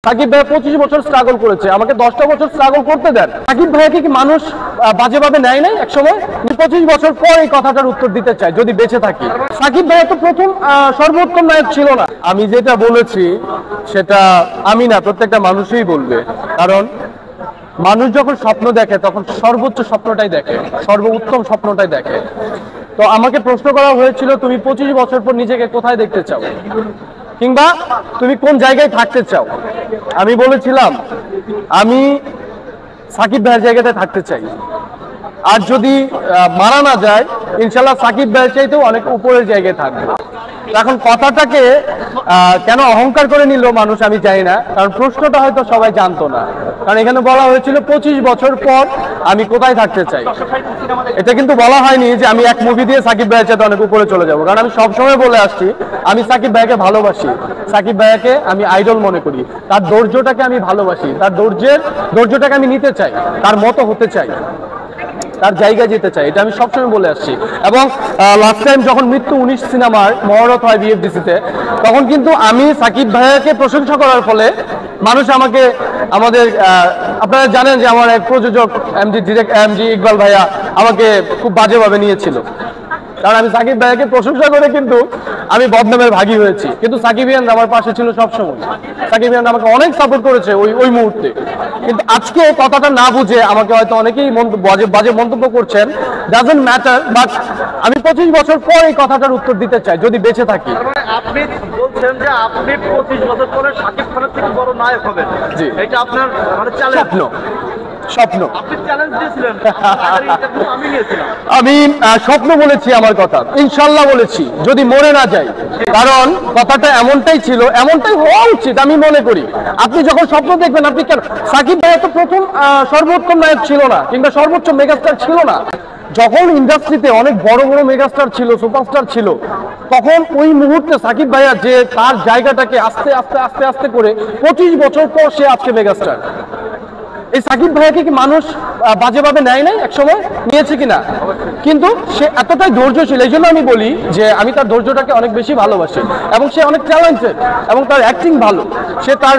সাকিব ভাই 25 বছর স্ট্রাগল করেছে, আমাকে 10টা বছর স্ট্রাগল করতে দেন। সাকিব ভাইকে কি মানুষ বাজেভাবে নেয় নাই এক সময়? 25 বছর পর এই কথাটার উত্তর দিতে চাই যদি বেঁচে থাকি। সাকিব ভাই তো প্রথম সর্বোত্তম নায়ক ছিল না। আমি যেটা বলেছি সেটা আমি না, প্রত্যেকটা মানুষই বলবে। কারণ মানুষ যখন স্বপ্ন দেখে তখন সর্বোচ্চ স্বপ্নটাই দেখে, সর্বোত্তম স্বপ্নটাই দেখে। তো আমাকে প্রশ্ন করা হয়েছিল তুমি 25 বছর পর নিজেকে কোথায় দেখতে চাও, কিংবা তুমি কোন জায়গায় থাকতে চাও। আমি বলেছিলাম আমি সাকিব ভাইয়ের জায়গাতে থাকতে চাই, আর যদি মারা না যায় ইনশাল্লাহ সাকিব ভাইয়ের চাইতেও অনেক উপরের জায়গায় থাকবে। এখন কথাটাকে কেন অহংকার করে নিল মানুষ আমি জানি না, কারণ প্রশ্নটা হয়তো সবাই জানতো না। কারণ এখানে বলা হয়েছিল 25 বছর পর আমি কোথায় থাকতে চাই, এটা কিন্তু বলা হয়নি যে আমি এক মুভি দিয়ে সাকিব ভাইয়ের চাইতে অনেক উপরে চলে যাব। কারণ আমি সবসময় বলে আসছি আমি সাকিব ভাইকে ভালোবাসি, সাকিব ভাইকে আমি আইডল মনে করি, তার ধৈর্যটাকে আমি ভালোবাসি, তার ধৈর্যটাকে আমি নিতে চাই, তার মতো হতে চাই, তার জায়গায় যেতে চাই, এটা আমি সবসময় বলে আসছি। এবং লাস্ট টাইম যখন মৃত্যু 19 সিনেমার মহরত হয় বিএফডিসিতে, তখন কিন্তু আমি সাকিব ভাইয়াকে প্রশংসা করার ফলে মানুষ আমাকে আমাদের আপনারা জানেন যে আমার এক প্রযোজক এমজি ইকবাল ভাইয়া আমাকে খুব বাজেভাবে নিয়েছিল। কারণ আমি সাকিব ভাইয়াকে প্রশংসা করে কিন্তু আমি বদনামের ভাগী হয়েছি, কিন্তু সাকিবিয়ান আমার পাশে ছিল সবসময়। সাকিবিয়ান আমাকে অনেক সাপোর্ট করেছে ওই মুহূর্তে। কিন্তু আজকে কথাটা না বুঝে আমাকে হয়তো অনেকেই বাজে মন্তব্য করছেন, ডাজন্ট ম্যাটার। বাট আমি 25 বছর পর এই কথাটার উত্তর দিতে চাই যদি বেঁচে থাকি। আপনি বলছেন যে আপনি 25 বছর পরে শাকিব খানের থেকে বড় নায়ক হবেন, জি, এটা আপনার মানে চ্যালেঞ্জ, স্বপ্ন। আপনি চ্যালেঞ্জ দিয়েছিলেন, আমি নিয়েছিলাম। আমি স্বপ্ন বলেছি, আমার কথা ইনশাল্লাহ বলেছি, যদি মরে না যাই। কারণ কথাটা এমনটাই ছিল, এমনটাই হওয়া উচিত আমি মনে করি। আপনি যখন স্বপ্ন দেখবেন, আপনি কেন সাকিব ভাই তো প্রথম সর্বোত্তম নায়ক ছিল না, কিংবা সর্বোচ্চ মেগাস্টার ছিল না। যখন ইন্ডাস্ট্রিতে অনেক বড় বড় মেগাস্টার ছিল, সুপারস্টার ছিল, তখন ওই মুহূর্তে সাকিব ভাইয়া যে তার জায়গাটাকে আস্তে আস্তে আস্তে আস্তে করে 25 বছর পর সে আজকে মেগাস্টার। এই সাকিব ভাইয়াকে কি মানুষ বাজেভাবে নেয় নাই এক সময়? নিয়েছে কিনা? কিন্তু সে এতটাই ধৈর্যশীল, এই জন্য আমি বলি যে আমি তার ধৈর্যটাকে অনেক বেশি ভালোবাসি। এবং সে অনেক ট্যালেন্টেড এবং তার অ্যাক্টিং ভালো, সে তার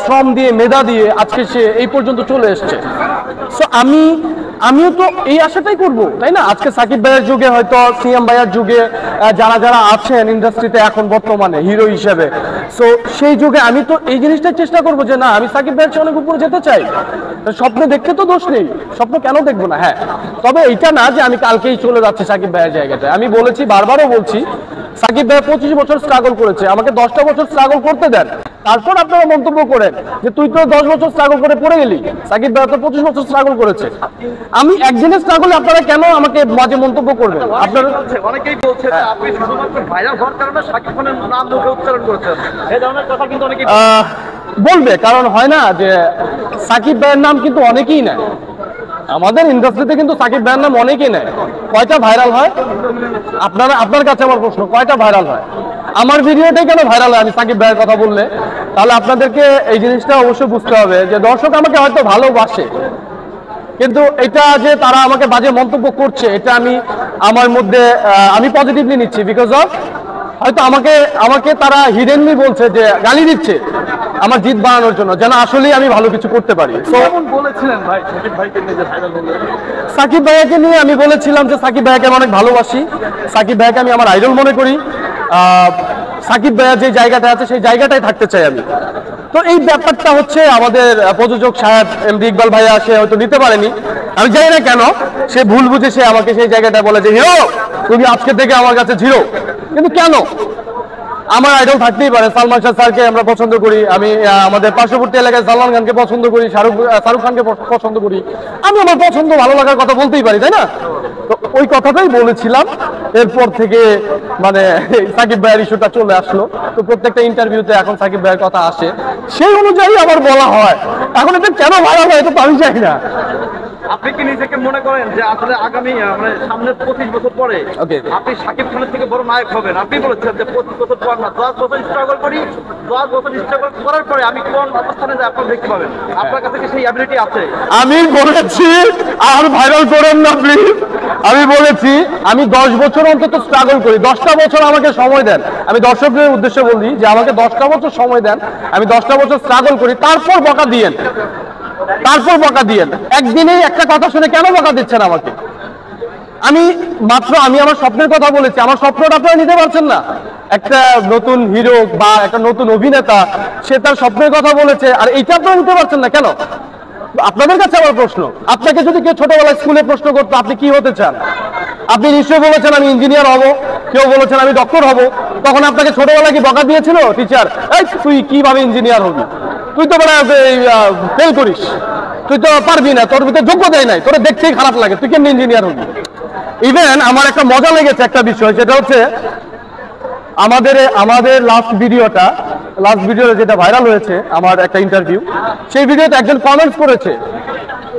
শ্রম দিয়ে মেধা দিয়ে আজকে সে এই পর্যন্ত চলে এসছে। সো আমিও তো এই আশাটাই করবো, তাই না? আজকে সাকিব ভাইয়ের যুগে, হয়তো সিএম ভাইয়ের যুগে যারা যারা আছেন ইন্ডাস্ট্রিতে এখন বর্তমানে হিরো হিসেবে, সো সেই যুগে আমি তো এই জিনিসটাই চেষ্টা করবো যে না, আমি সাকিব ভাইয়ের চেয়ে অনেক উপরে যেতে চাই। স্বপ্ন দেখতে তো দোষ নেই, স্বপ্ন কেন দেখবো না? হ্যাঁ, তবে এটা না যে আমি কালকেই চলে যাচ্ছি সাকিব ভাইয়ের জায়গাটায়। আমি বলেছি, বারবারও বলছি, সাকিব ভাই 25 বছর স্ট্রাগল করেছে, আমাকে 10টা বছর স্ট্রাগল করতে দেন, তারপর আপনারা মন্তব্য করেন যে তুই তো 10 বছর স্ট্রাগল করে পড়ে গেলি। সাকিব ভাই তো 25 বছর স্ট্রাগল করেছে, আমি একদিনের স্ট্রাগলে আপনারা কেন আমাকে মাঝে মন্তব্য করবেন? আপনারা অনেকেই বলছে যে আপনি শুধুমাত্র ভাইরাল হওয়ার কারণে শাকিব খানের নাম মুখে উচ্চারণ করেছেন, এই ধরনের কথা কিন্তু অনেকেই বলবে। কারণ হয় না যে সাকিব ভাইয়ের নাম কিন্তু অনেকেই নেয়, আমাদের ইন্ডাস্ট্রিতে কিন্তু সাকিব ভাইয়ের নাম অনেকেই নেয়। কয়টা ভাইরাল হয়? আপনার কাছে আমার প্রশ্ন, কয়টা ভাইরাল হয়? আমার ভিডিওটাই কেন ভাইরাল হয় আমি সাকিব ভাইয়ের কথা বললে? তাহলে আপনাদেরকে এই জিনিসটা অবশ্যই বুঝতে হবে যে দর্শক আমাকে হয়তো ভালোবাসে, কিন্তু এটা যে তারা আমাকে বাজে মন্তব্য করছে, এটা আমার মধ্যে আমি পজিটিভলি নিচ্ছি। বিকজ অফ হয়তো আমাকে তারা হিডেনলি বলছে, যে গালি দিচ্ছে আমার জিত বাড়ানোর জন্য, যেন আসলেই আমি ভালো কিছু করতে পারি। বলেছিলেন ভাই সাকিব ভাইকে নিয়ে যে ভাইরাল হলো, সাকিব ভাইয়াকে নিয়ে আমি বলেছিলাম যে সাকিব ভাইয়াকে আমি অনেক ভালোবাসি, সাকিব ভাইয়াকে আমি আমার আইডল মনে করি, সাকিব ভাইয়া যে জায়গাটা আছে সেই জায়গাটাই থাকতে চাই আমি। তো এই ব্যাপারটা হচ্ছে আমাদের প্রযোজক সাহেব এমডি ইকবাল ভাইয়া সে হয়তো নিতে পারেনি, আমি জানি না কেন, সে ভুল বুঝে সে আমাকে সেই জায়গাটা বলে যে হিরো তুমি আজকে থেকে আমার কাছে জিরো। কিন্তু কেন? আমার আইডল থাকতেই পারে, সালমান শাহ স্যারকে আমরা পছন্দ করি, আমি আমাদের পার্শ্ববর্তী এলাকায় সালমান খানকে পছন্দ করি, শাহরুখ খানকে পছন্দ করি, আমি আমার পছন্দ ভালো লাগার কথা বলতেই পারি, তাই না? তো ওই কথাটাই বলেছিলাম। এরপর থেকে মানে সাকিব ভাইয়ের ইস্যুটা চলে আসলো, তো প্রত্যেকটা ইন্টারভিউতে এখন সাকিব ভাইয়ের কথা আসে, সেই অনুযায়ী আবার বলা হয়। এখন এটা কেন ভাইরাল হয় এটা তো আমি জানি না। আপনি কি নিজেকে মনে করেন যে আসলে আগামী মানে সামনের 25 বছর পরে Okay. আপনি শাকিব খানের থেকে বড় নায়ক হবেন? আপনি বলেছেন যে 25 বছর পর না, 10 বছর স্ট্রাগল করি, 10 বছর স্ট্রাগল করার পরে আমি কোন অবস্থানে যাই আপনারা দেখতে পাবেন। আপনার কাছে কি সেই অ্যাবিলিটি আছে? আমি বলেছি, আর ভাইরাল করেন না প্লিজ। আমি বলেছি আমি 10 বছর অন্তত স্ট্রাগল করি, 10টা বছর আমাকে সময় দেন। আমি দর্শকদের উদ্দেশ্যে বলি যে আমাকে 10টা বছর সময় দেন, আমি 10টা বছর স্ট্রাগল করি, তারপর বকা দিয়েন, তারপর বকা দিয়েন। একদিনেই একটা কথা শুনে কেন বকা দিচ্ছেন আমাকে? আমি আমার স্বপ্নের কথা বলেছি, আমার স্বপ্নটা আপনারা নিতে পারছেন না। একটা নতুন হিরো বা একটা নতুন অভিনেতা সে তার স্বপ্নের কথা বলেছে, আর এইটা আপনারা নিতে পারছেন না কেন? আপনাদের কাছে আমার প্রশ্ন, আপনাকে যদি কেউ ছোটবেলায় স্কুলে প্রশ্ন করতো আপনি কি হতে চান, আপনি নিশ্চয়ই বলেছেন আমি ইঞ্জিনিয়ার হব, কেউ বলেছেন আমি ডক্টর হব, তখন আপনাকে ছোটবেলায় কি বকা দিয়েছিল টিচার, এই তুই কিভাবে ইঞ্জিনিয়ার হবি, তুই তো মানে ফেল করিস, তুই তো পারবি না, তোর ভিতরে যোগ্যতাই নাই, তোর দেখতেই খারাপ লাগে, তুই কেমনি ইঞ্জিনিয়ার হবি? ইভেন আমার একটা মজা লেগেছে একটা বিষয়, সেটা হচ্ছে আমাদের লাস্ট ভিডিও যেটা ভাইরাল হয়েছে, আমার একটা ইন্টারভিউ, সেই ভিডিওতে একজন কমেন্টস করেছে,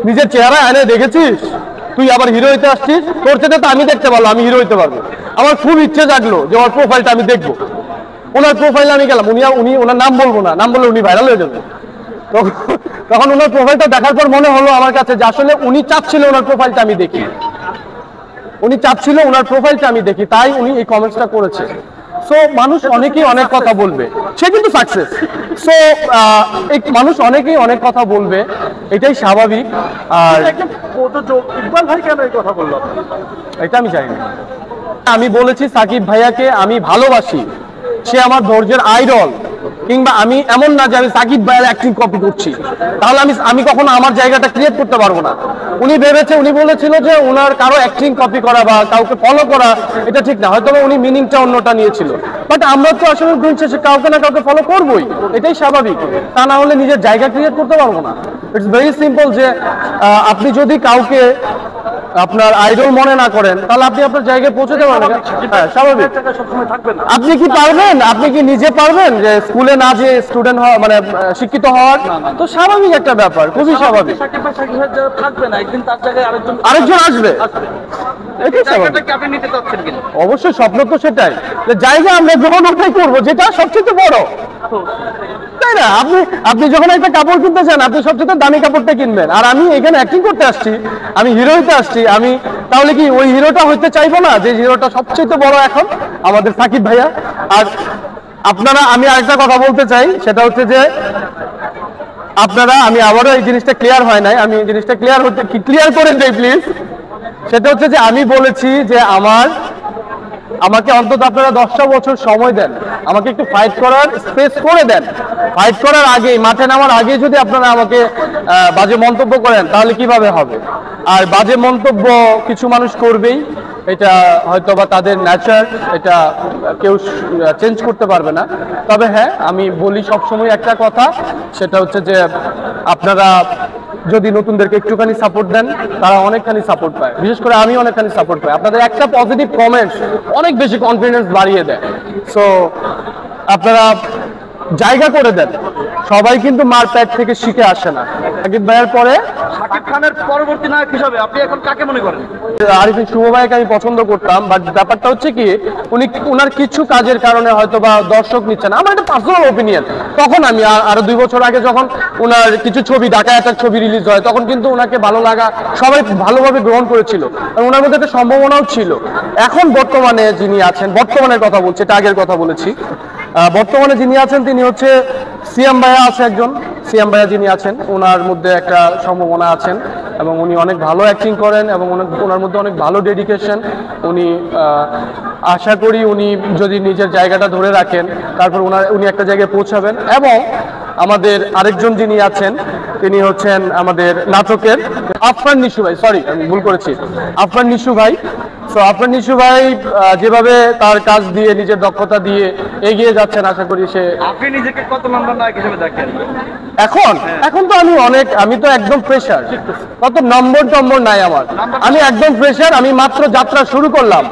নিজের চেহারা আয়নায় দেখেছিস, তুই আবার হিরো হইতে আসছিস, তোর চেয়ে তো আমি দেখতে পারলাম, আমি হিরো হইতে পারবো। আমার খুব ইচ্ছে জাগলো যে ওর প্রোফাইলটা আমি দেখবো। ওনার প্রোফাইলে আমি গেলাম, উনি ওনার নাম বলবো না, নাম বললে উনি ভাইরাল হয়ে যাবে। তখন ওনার প্রোফাইলটা দেখার পর মনে হলো আমার কাছে যে আসলে উনি চাচ্ছিল ওনার প্রোফাইলটা আমি দেখি, তাই উনি এই কমেন্টসটা করেছে। সো মানুষ অনেকেই অনেক কথা বলবে, সে কিন্তু সাকসেস। সো মানুষ অনেকেই অনেক কথা বলবে, এটাই স্বাভাবিক। আর ইকবাল ভাই কেন এই কথা বললো? এটা আমি জানি না। আমি বলেছি সাকিব ভাইয়াকে আমি ভালোবাসি, সে আমার ধৈর্যের আইডল, কিংবা আমি এমন না যে আমি সাকিব ভাইয়ের অ্যাক্টিং কপি করছি, তাহলে আমি কখনো আমার জায়গাটা ক্রিয়েট করতে পারবো না। উনি বলেছিল যে ওনার কারো অ্যাক্টিং কপি করা বা কাউকে ফলো করা এটা ঠিক না, হয়তো উনি মিনিংটা অন্যটা নিয়েছিল, বাট আমরা তো আসলে দিন শেষে কাউকে না কাউকে ফলো করবোই, এটাই স্বাভাবিক। তা না হলে নিজের জায়গা ক্রিয়েট করতে পারবো না। ইটস ভেরি সিম্পল যে আপনি যদি কাউকে আপনার আইডল মনে না করেন তাহলে আপনি আপনার জায়গায় পৌঁছতে পারবেন। হ্যাঁ, স্বাভাবিক। আপনি কি পারবেন, আপনি কি নিজে পারবেন যে স্কুলে না যে স্টুডেন্ট হওয়া মানে শিক্ষিত হওয়ার? তো স্বাভাবিক একটা ব্যাপার, খুবই স্বাভাবিক। থাকবে না, একদিন তার জায়গায় আরেকজন আসবে, এটাই স্বাভাবিক। আপনি নিতে চাচ্ছেন কিনা? অবশ্যই স্বপ্ন তো সেটাই, যে জায়গা আমরা যখন ওটাই করবো যেটা সবচেয়ে বড়, তাই না? আপনি যখন একটা কাপড় কিনতে চান আপনি সবচেয়ে দামি কাপড়টা কিনবেন, আর আমি এখানে অ্যাক্টিং করতে আসছি, আমি হিরো হইতে আসছি, আমি তাহলে কি ওই হিরোটা হইতে চাইবো না যে হিরোটা সবচেয়ে বড় এখন আমাদের সাকিব ভাইয়া? আর আমি আরেকটা কথা বলতে চাই, সেটা হচ্ছে যে আমি আবারও এই জিনিসটা ক্লিয়ার হয় নাই, আমি এই জিনিসটা ক্লিয়ার করে দেই প্লিজ। সেটা হচ্ছে যে আমি বলেছি যে আমাকে অন্তত আপনারা 10টা বছর সময় দেন, আমাকে একটু ফাইট করার স্পেস করে দেন। ফাইট করার আগে, মাঠে নামার আগে যদি আপনারা আমাকে বাজে মন্তব্য করেন তাহলে কিভাবে হবে? আর বাজে মন্তব্য কিছু মানুষ করবেই, এটা হয়তো বা তাদের ন্যাচার, এটা কেউ চেঞ্জ করতে পারবে না। তবে হ্যাঁ, আমি বলি সবসময় একটা কথা, সেটা হচ্ছে যে আপনারা যদি নতুনদেরকে একটুখানি সাপোর্ট দেন তারা অনেকখানি সাপোর্ট পায়, বিশেষ করে আমি অনেকখানি সাপোর্ট পাই। আপনাদের একটা পজিটিভ কমেন্টস অনেক বেশি কনফিডেন্স বাড়িয়ে দেয়। সো আপনারা জায়গা করে দেন, সবাই কিন্তু মার প্যাট থেকে শিখে আসে না। সাকিব ভাইয়ের পরে শাকিব খানের পরবর্তী নায়ক হিসাবে আপনি এখন কাকে মনে করেন? আরিফিন শুভ ভাইকে আমি পছন্দ করতাম, বাট ব্যাপারটা হচ্ছে কি উনার কিছু কাজের কারণে হয়তো বা দর্শক নিচ্ছে না, আমার একটা পার্সোনাল ওপিনিয়ন। তখন আমি আরো 2 বছর আগে যখন উনার কিছু ছবি, ঢাকা অ্যাটাক ছবি রিলিজ হয়, তখন কিন্তু ওনাকে ভালো লাগা, সবাই ভালোভাবে গ্রহণ করেছিল, ওনার মধ্যে একটা সম্ভাবনাও ছিল। এখন বর্তমানে যিনি আছেন, বর্তমানের কথা বলছি, এটা আগের কথা বলেছি, বর্তমানে যিনি আছেন তিনি হচ্ছে সিয়াম ভাইয়া আছে একজন, সিয়াম ভাইয়া যিনি আছেন ওনার মধ্যে একটা সম্ভাবনা আছেন, এবং উনি অনেক ভালো অ্যাক্টিং করেন, এবং ওনার মধ্যে অনেক ভালো ডেডিকেশন। উনি আশা করি উনি যদি নিজের জায়গাটা ধরে রাখেন তারপর উনি একটা জায়গায় পৌঁছাবেন। এবং আমাদের আরেকজন যিনি আছেন তিনি হচ্ছেন আমাদের নাটকের আফরান নিশু ভাই, সরি আমি ভুল করেছি, আফরান নিশু ভাই। সো আফরান নিশু ভাই যেভাবে তার কাজ দিয়ে, নিজের দক্ষতা দিয়ে এগিয়ে যাচ্ছেন, আশা করি আপনি নিজেকে কত নাম্বার নায়ক হিসেবে দেখেন এখন তো আমি তো একদম ফ্রেশার, কত নম্বর নাই আমার, আমি একদম ফ্রেশার, আমি মাত্র যাত্রা শুরু করলাম।